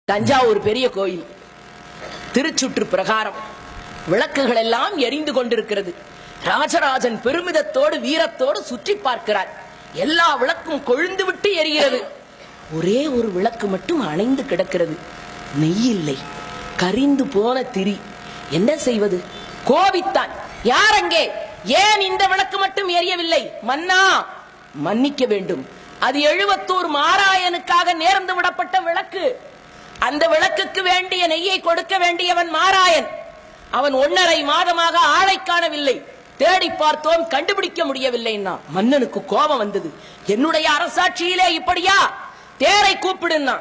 தஞ்சாவூர் பெரிய கோயில் திருச்சுற்று பிரகாரம் விளக்குகள் எல்லாம் எரிந்து கொண்டிருக்கிறது. ராஜராஜன் பெருமிதத்தோடு வீரத்தோடு சுற்றி பார்க்கிறார். எல்லா விளக்கும் கொழுந்து விட்டு எரிகிறது. ஒரே ஒரு விளக்கு மட்டும் அணைந்து கிடக்கிறது. நெய் இல்லை, கரிந்து போன திரி. என்ன செய்வது? கோபித்தான். யார் அங்கே? ஏன் இந்த விளக்கு மட்டும் எரியவில்லை? மன்னா, மன்னிக்க வேண்டும், அது எழுவத்தூர் மாராயனுக்காக நேர்ந்து விடப்பட்ட விளக்கு. அந்த விளக்குக்கு வேண்டிய நெய்யை கொடுக்க வேண்டியவன் மாராயன். அவன் 1.5 மாதமாக ஆளை காணவில்லை. தேடி பார்த்தோம், கண்டுபிடிக்க முடியவில்லைன்னா மன்னனுக்கு கோபம் வந்தது. என்னுடைய அரசாட்சியிலே இப்படியா? தேரை கூப்பிடுன்னா.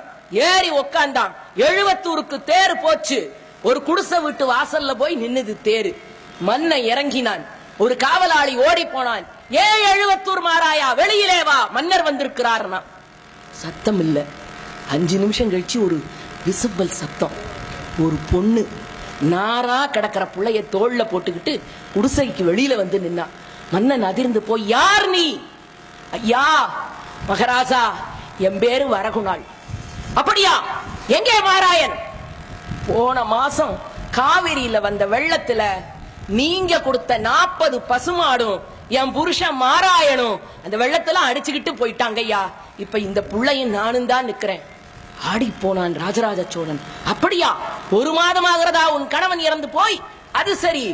ஏறி உக்காந்தான். எழுவத்தூருக்கு தேர் போச்சு. ஒரு குடிசை வீட்டு வாசல்ல போய் நின்னுது தேரு. மன்னன் இறங்கினான். ஒரு காவலாளி ஓடி போனான். எழுவத்தூர் மாராயா, வெளியிலே வா, மன்னர் வந்திருக்கிறார்னா. சத்தம் இல்ல. 5 நிமிஷம் கழிச்சு ஒரு விசும்பல் சத்தம். ஒரு பொண்ணு நாரா கிடக்கிற புள்ளைய தோல்ல போட்டுக்கிட்டு குடிசைக்கு வெளியில வந்து நின்னா. மன்னன் அதிர்ந்து போய், யார் நீ? ஐயா மகாராஜா, என் பேரு வரகுணாள். அப்படியா? எங்கே மாராயன்? போன மாசம் காவிரியில வந்த வெள்ளத்துல நீங்க கொடுத்த 40 பசுமாடும் என் புருஷன் மாராயனும் அந்த வெள்ளத்துல அடிச்சுக்கிட்டு போயிட்டாங்க ஐயா. இப்ப இந்த புள்ளையும் நானும் தான் நிக்கிறேன். ஆடி போனான் ராஜராஜ சோழன். அப்படியா? 1 மாதம் ஆகிறதா உன் கணவன் இறந்து போய்? அது சரி.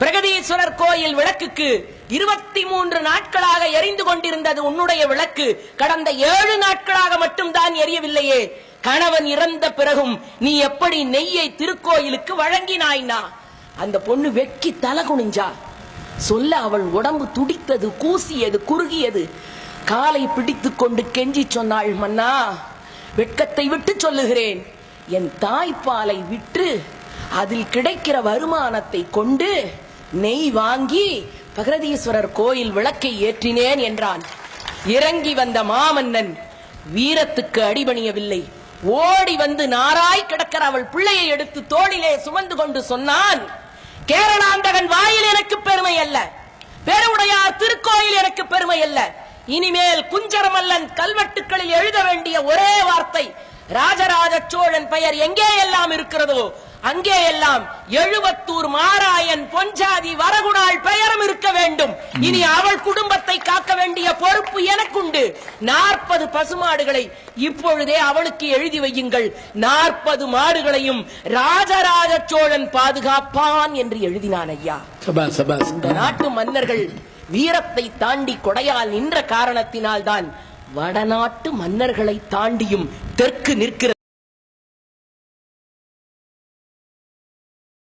பிரகதீஸ்வரர் கோயில் விளக்குக்கு 23 நாட்களாக எரிந்து கொண்டிருந்தது உன்னுடைய விளக்கு. கடந்த 7 நாட்களாக மட்டும் தான் எரியவில்லையே. கணவன் இறந்த பிறகும் நீ எப்படி நெய்யை திருக்கோயிலுக்கு வழங்கினாய்னா? அந்த பொண்ணு வெட்கி தலை குனிஞ்சா. சொல்ல அவள் உடம்பு துடித்தது, கூசியது, குறுகியது. காலை பிடித்துக் கொண்டு கெஞ்சி சொன்னாள், மன்னா, வெட்கத்தை விட்டு சொல்லுகிறேன். என் தாய்ப்பாலை விற்று அதில் கிடைக்கிற வருமானத்தை கொண்டு நெய் வாங்கி பிரகதீஸ்வரர் கோயில் விளக்கை ஏற்றினேன் என்றான். இறங்கி வந்த மாமன்னன் வீரத்துக்கு அடிபணியவில்லை. ஓடி வந்து நாராய் கிடக்கிற அவள் பிள்ளையை எடுத்து தோளிலே சுமந்து கொண்டு சொன்னான், கேரளாந்தகன் வாயில் எனக்கு பெருமை அல்ல, பெருவுடையார் திருக்கோயில் எனக்கு பெருமை அல்ல. இனிமேல் குஞ்சரமல்லன் கல்வெட்டுக்களில் எழுத வேண்டிய ஒரே வார்த்தை, ராஜராஜ சோழன் பெயர் எங்கே எல்லாம் இருக்கிறதோ அங்கே எல்லாம் எழுவத்தூர் மாராயன் பொஞ்சாதி வரகுணாள் பெயரும் இருக்க வேண்டும். இனி அவள் குடும்பத்தை காக்க வேண்டிய பொறுப்பு எனக்குண்டு. 40 பசுமாடுகளை இப்பொழுதே அவளுக்கு எழுதி வையுங்கள். 40 மாடுகளையும் ராஜராஜ சோழன் பாதுகாப்பான் என்று எழுதினான் ஐயா. இந்த நாட்டு மன்னர்கள் வீரத்தை தாண்டி கொடையால் நின்ற காரணத்தினால்தான் வடநாட்டு மன்னர்களை தாண்டியும் தெற்கு நிற்கிறது.